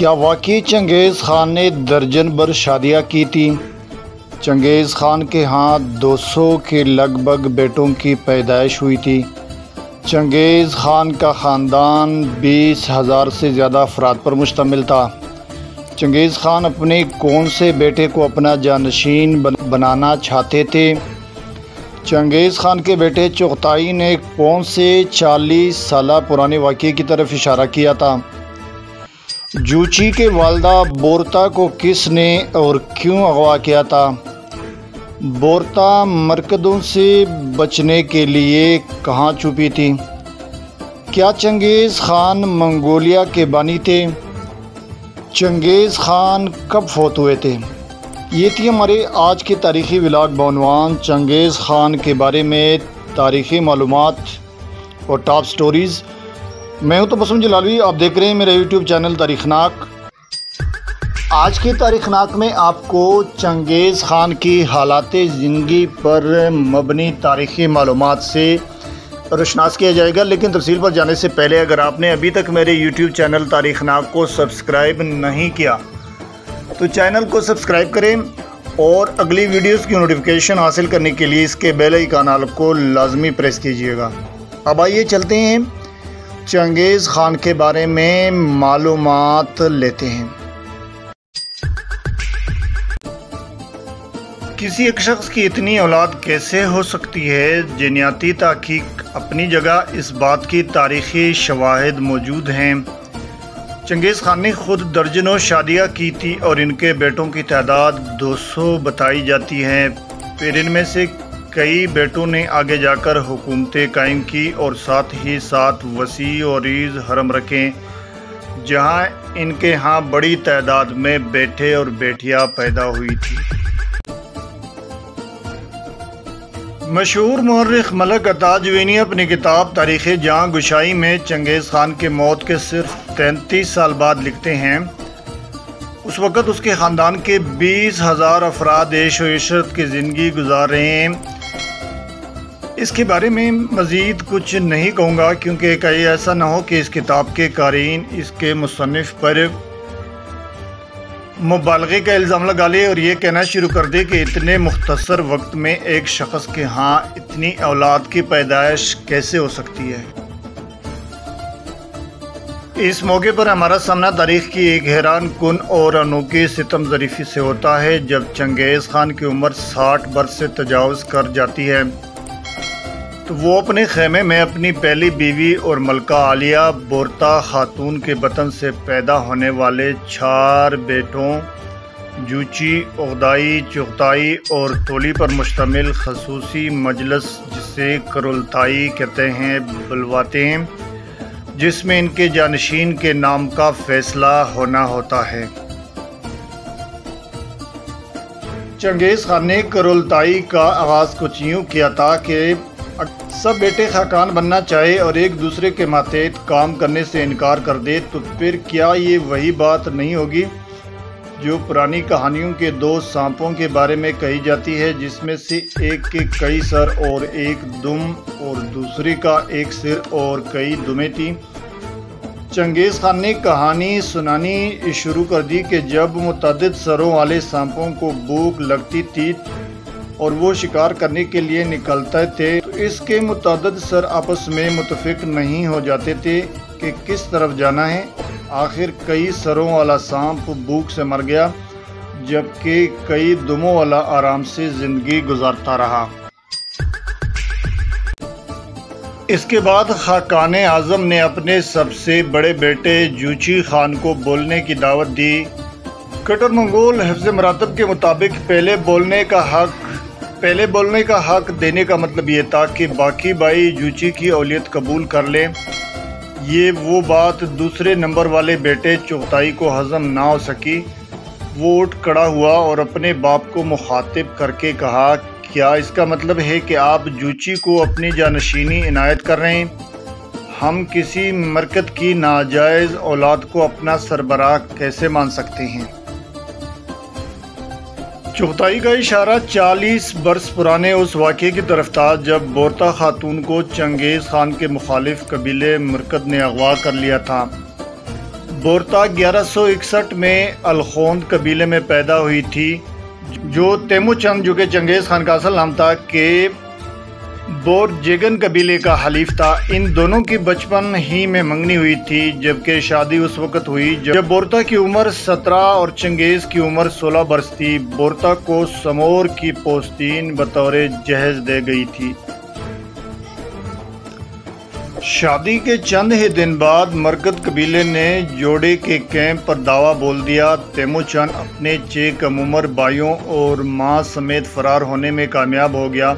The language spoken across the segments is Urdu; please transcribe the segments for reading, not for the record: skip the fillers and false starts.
کیا واقعی چنگیز خان نے درجن بھر شادیاں کی تھیں؟ چنگیز خان کے ہاں 200 کے لگ بھگ بیٹوں کی پیدائش ہوئی تھی۔ چنگیز خان کا خاندان 20,000 سے زیادہ افراد پر مشتمل تھا۔ چنگیز خان اپنے کون سے بیٹے کو اپنا جانشین بنانا چاہتے تھے؟ چنگیز خان کے بیٹے چغتائی نے کون سے 40 سالہ پرانے واقعے کی طرف اشارہ کیا تھا؟ جوچی کے والدہ بورتا کو کس نے اور کیوں اغوا کیا تھا؟ بورتا مرکدوں سے بچنے کے لیے کہاں چھپی تھی؟ کیا چنگیز خان منگولیا کے بانی تھے؟ چنگیز خان کب فوت ہوئے تھے؟ یہ تھی ہمارے آج کے تاریخی ولاگ بعنوان چنگیز خان کے بارے میں تاریخی معلومات اور ٹاپ سٹوریز۔ میں ہوں تبسم جلالی، آپ دیکھ رہے ہیں میرا یوٹیوب چینل تاریخناک۔ آج کے تاریخناک میں آپ کو چنگیز خان کی حالات زندگی پر مبنی تاریخی معلومات سے روشناس کیا جائے گا، لیکن تفصیل پر جانے سے پہلے اگر آپ نے ابھی تک میرے یوٹیوب چینل تاریخناک کو سبسکرائب نہیں کیا تو چینل کو سبسکرائب کریں اور اگلی ویڈیوز کی نوٹیفیکیشن حاصل کرنے کے لیے اس کے بیل آئیکن کو لازمی پریس کیجیے گا۔ اب آئیے چلتے ہیں چنگیز خان کے بارے میں معلومات لیتے ہیں۔ کسی ایک شخص کی اتنی اولاد کیسے ہو سکتی ہے؟ جینیاتی تحقیق اپنی جگہ، اس بات کی تاریخی شواہد موجود ہیں۔ چنگیز خان نے خود درجنوں شادیاں کی تھی اور ان کے بیٹوں کی تعداد 200 بتائی جاتی ہے۔ پھر ان میں سے کئی بیٹوں نے آگے جا کر حکومتیں قائم کی اور ساتھ ہی ساتھ وسیع و عریض حرم رکھیں، جہاں ان کے ہاں بڑی تعداد میں بیٹے اور بیٹیاں پیدا ہوئی تھی۔ مشہور مورخ ملک عطا جوینی اپنی کتاب تاریخ جہاں گشائی میں چنگیز خان کے موت کے صرف 33 سال بعد لکھتے ہیں، اس وقت اس کے خاندان کے 20,000 افراد عیش و عشرت کی زندگی گزار رہے ہیں۔ اس کے بارے میں مزید کچھ نہیں کہوں گا، کیونکہ کہیں ایسا نہ ہو کہ اس کتاب کے قارئین اس کے مصنف پر مبالغے کا الزام لگا لے اور یہ کہنا شروع کر دے کہ اتنے مختصر وقت میں ایک شخص کے ہاں اتنی اولاد کی پیدائش کیسے ہو سکتی ہے۔ اس موقع پر ہمارا سامنا تاریخ کی ایک حیران کن اور انوکھی ستم ظریفی سے ہوتا ہے، جب چنگیز خان کی عمر 60 برس سے تجاوز کر جاتی ہے تو وہ اپنے خیمے میں اپنی پہلی بیوی اور ملکہ عالیہ بورتا خاتون کے بطن سے پیدا ہونے والے 4 بیٹوں جوچی، اغدائی، چغتائی اور تولی پر مشتمل خصوصی مجلس، جسے کرولتائی کہتے ہیں، بلواتے ہیں، جس میں ان کے جانشین کے نام کا فیصلہ ہونا ہوتا ہے۔ چنگیز خان نے کرولتائی کا آغاز کچھ یوں کیا تھا کہ سب بیٹے خاقان بننا چاہے اور ایک دوسرے کے ماتحت کام کرنے سے انکار کر دے تو پھر کیا یہ وہی بات نہیں ہوگی جو پرانی کہانیوں کے 2 سانپوں کے بارے میں کہی جاتی ہے، جس میں سے ایک کے کئی سر اور ایک دم اور دوسرے کا ایک سر اور کئی دمیں تھیں۔ چنگیز خان نے کہانی سنانی شروع کر دی کہ جب متعدد سروں والے سانپوں کو بھوک لگتی تھی اور وہ شکار کرنے کے لیے نکلتے تھے تو اس کے متعدد سر آپس میں متفق نہیں ہو جاتے تھے کہ کس طرف جانا ہے۔ آخر کئی سروں والا سانپ بھوک سے مر گیا، جبکہ کئی دموں والا آرام سے زندگی گزارتا رہا۔ اس کے بعد خاقان اعظم نے اپنے سب سے بڑے بیٹے جوچی خان کو بولنے کی دعوت دی۔ کٹر منگول حفظ مراتب کے مطابق پہلے بولنے کا حق دینے کا مطلب یہ تھا کہ باقی بھائی جوچی کی اولیت قبول کر لیں۔ یہ وہ بات دوسرے نمبر والے بیٹے چغتائی کو ہضم نہ ہو سکی۔ وہ اٹھ کھڑا ہوا اور اپنے باپ کو مخاطب کر کے کہا، کیا اس کا مطلب ہے کہ آپ جوچی کو اپنی جانشینی عنایت کر رہے ہیں؟ ہم کسی مرکد کی ناجائز اولاد کو اپنا سربراہ کیسے مان سکتے ہیں؟ چغتائی کا اشارہ 40 برس پرانے اس واقعے کی طرف تھا جب بورتا خاتون کو چنگیز خان کے مخالف قبیلے مرکد نے اغوا کر لیا تھا۔ بورتا 1161 میں الخوند قبیلے میں پیدا ہوئی تھی، جو تیمو چند جو کہ چنگیز خان کا اصل نام تھا کہ بورجیگن قبیلے کا حلیف تھا۔ ان دونوں کی بچپن ہی میں منگنی ہوئی تھی، جبکہ شادی اس وقت ہوئی جب بورتا کی عمر 17 اور چنگیز کی عمر 16 برس تھی۔ بورتا کو سمور کی پوستین بطور جہیز دے گئی تھی۔ شادی کے چند ہی دن بعد مرکت قبیلے نے جوڑے کے کیمپ پر دعویٰ بول دیا۔ تیمو چند اپنے 6 کم عمر بھائیوں اور ماں سمیت فرار ہونے میں کامیاب ہو گیا،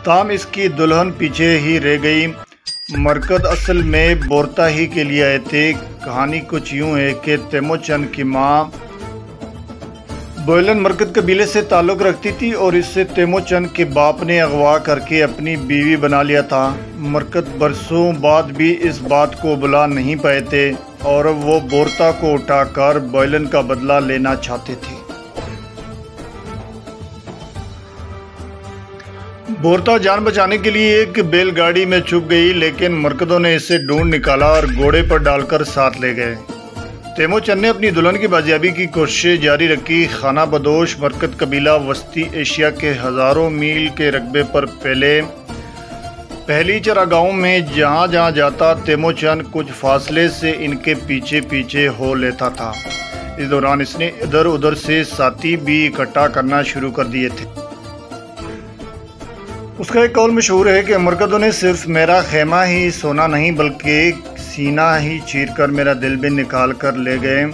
تاہم اس کی دلہن پیچھے ہی رہ گئی۔ مرکت اصل میں بورتا ہی کے لیے آئے تھے۔ کہانی کچھ یوں ہے کہ تیمو چند کی ماں بوئلن مرکت قبیلے سے تعلق رکھتی تھی اور اس سے تیمو چند کے باپ نے اغوا کر کے اپنی بیوی بنا لیا تھا۔ مرکت برسوں بعد بھی اس بات کو بھلا نہیں پائے تھے اور وہ بورتا کو اٹھا کر بوئلن کا بدلہ لینا چاہتے تھے۔ بورتا جان بچانے کے لیے ایک بیل گاڑی میں چھپ گئی، لیکن مرکتوں نے اسے ڈھونڈ نکالا اور گھوڑے پر ڈال کر ساتھ لے گئے۔ تیمو چند نے اپنی دلہن کی بازیابی کی کوششیں جاری رکھی۔ خانہ بدوش مرکت قبیلہ وسطی ایشیا کے ہزاروں میل کے رقبے پر پہلی چراگاہوں میں جہاں جہاں جاتا، تیمو چند کچھ فاصلے سے ان کے پیچھے پیچھے ہو لیتا تھا۔ اس دوران اس نے ادھر ادھر سے ساتھی بھی اکٹھا کرنا شروع کر دیے تھے۔ اس کا ایک قول مشہور ہے کہ مرکتوں نے صرف میرا خیمہ ہی سونا نہیں بلکہ سینہ ہی چیر کر میرا دل بھی نکال کر لے گئے۔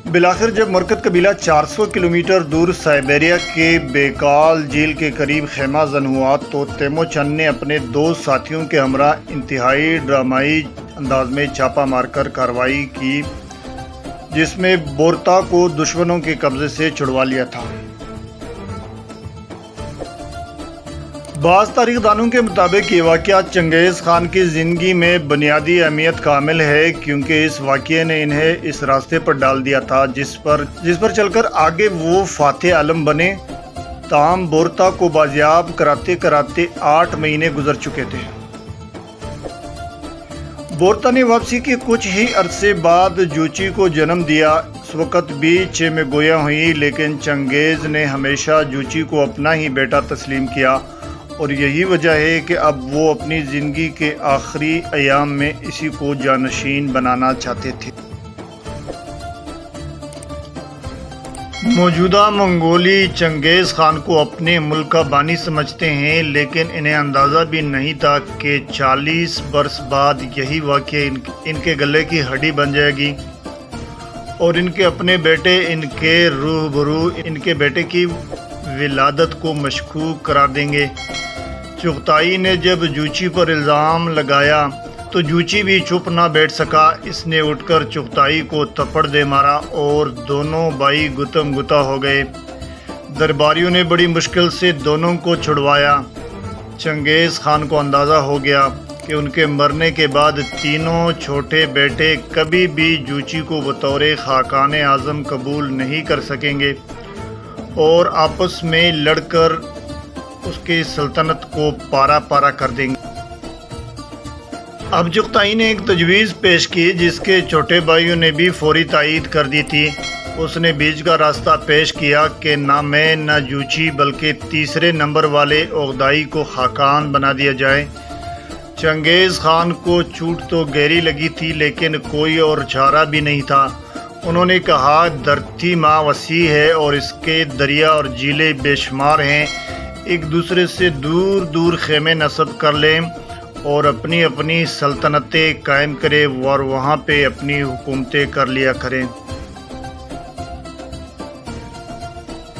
بالآخر جب مرکت قبیلہ 400 کلومیٹر دور سائبیریا کے بیکال جھیل کے قریب خیمہ زن ہوا تو تیمو چند نے اپنے 2 ساتھیوں کے ہمراہ انتہائی ڈرامائی انداز میں چھاپا مار کر کارروائی کی، جس میں بورتا کو دشمنوں کے قبضے سے چھڑوا لیا تھا۔ بعض تاریخ دانوں کے مطابق یہ واقعہ چنگیز خان کی زندگی میں بنیادی اہمیت کا حامل ہے، کیونکہ اس واقعے نے انہیں اس راستے پر ڈال دیا تھا جس پر چل کر آگے وہ فاتح عالم بنے۔ تاہم بورتا کو بازیاب کراتے کراتے 8 مہینے گزر چکے تھے۔ بورتا نے واپسی کے کچھ ہی عرصے بعد جوچی کو جنم دیا۔ اس وقت بھی 6 میں گویا ہوئی، لیکن چنگیز نے ہمیشہ جوچی کو اپنا ہی بیٹا تسلیم کیا، اور یہی وجہ ہے کہ اب وہ اپنی زندگی کے آخری ایام میں اسی کو جانشین بنانا چاہتے تھے۔ موجودہ منگولی چنگیز خان کو اپنے ملک کا بانی سمجھتے ہیں، لیکن انہیں اندازہ بھی نہیں تھا کہ 40 برس بعد یہی واقعہ ان کے گلے کی ہڈی بن جائے گی اور ان کے اپنے بیٹے ان کے روبرو ان کے بیٹے کی ولادت کو مشکوک قرار دیں گے۔ چغتائی نے جب جوچی پر الزام لگایا تو جوچی بھی چپ نہ بیٹھ سکا۔ اس نے اٹھ کر چغتائی کو تھپڑ دے مارا اور دونوں بھائی گتم گتا ہو گئے۔ درباریوں نے بڑی مشکل سے دونوں کو چھڑوایا۔ چنگیز خان کو اندازہ ہو گیا کہ ان کے مرنے کے بعد تینوں چھوٹے بیٹے کبھی بھی جوچی کو بطور خاقان اعظم قبول نہیں کر سکیں گے اور آپس میں لڑ کر اس کی سلطنت کو پارا پارا کر دیں گے۔ اب چغتائی نے ایک تجویز پیش کی جس کے چھوٹے بھائیوں نے بھی فوری تائید کر دی تھی۔ اس نے بیچ کا راستہ پیش کیا کہ نہ میں نہ جوچی بلکہ تیسرے نمبر والے اوغدائی کو خاقان بنا دیا جائے۔ چنگیز خان کو چوٹ تو گہری لگی تھی، لیکن کوئی اور چارہ بھی نہیں تھا۔ انہوں نے کہا دھرتی ماں وسیع ہے اور اس کے دریا اور جھیلیں بے شمار ہیں، ایک دوسرے سے دور دور خیمے نصب کر لیں اور اپنی اپنی سلطنتیں قائم کریں اور وہاں پہ اپنی حکومتیں کر لیا کریں۔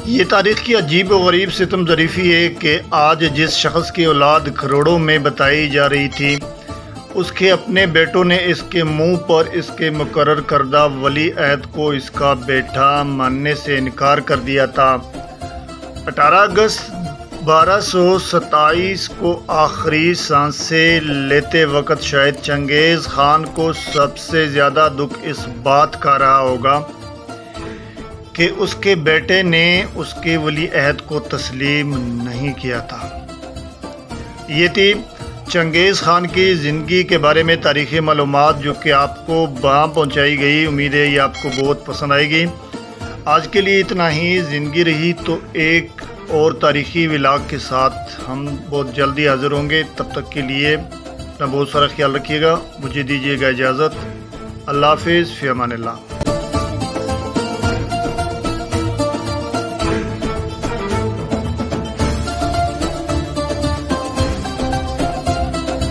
یہ تاریخ کی عجیب و غریب ستم ظریفی ہے کہ آج جس شخص کی اولاد کروڑوں میں بتائی جا رہی تھی، اس کے اپنے بیٹوں نے اس کے منہ پر اس کے مقرر کردہ ولی عہد کو اس کا بیٹا ماننے سے انکار کر دیا تھا۔ 18 اگست 1227 کو آخری سانسیں لیتے وقت شاید چنگیز خان کو سب سے زیادہ دکھ اس بات کا رہا ہوگا کہ اس کے بیٹے نے اس کے ولی عہد کو تسلیم نہیں کیا تھا۔ یہ تھی چنگیز خان کی زندگی کے بارے میں تاریخی معلومات جو کہ آپ کو وہاں پہنچائی گئی، امید ہے یہ آپ کو بہت پسند آئے گی۔ آج کے لیے اتنا ہی۔ زندگی رہی تو ایک اور تاریخی ولاگ کے ساتھ ہم بہت جلدی حاضر ہوں گے۔ تب تک کے لیے اپنا بہت سارا خیال رکھیے گا، مجھے دیجیے گا اجازت۔ اللہ حافظ، فی امان اللہ۔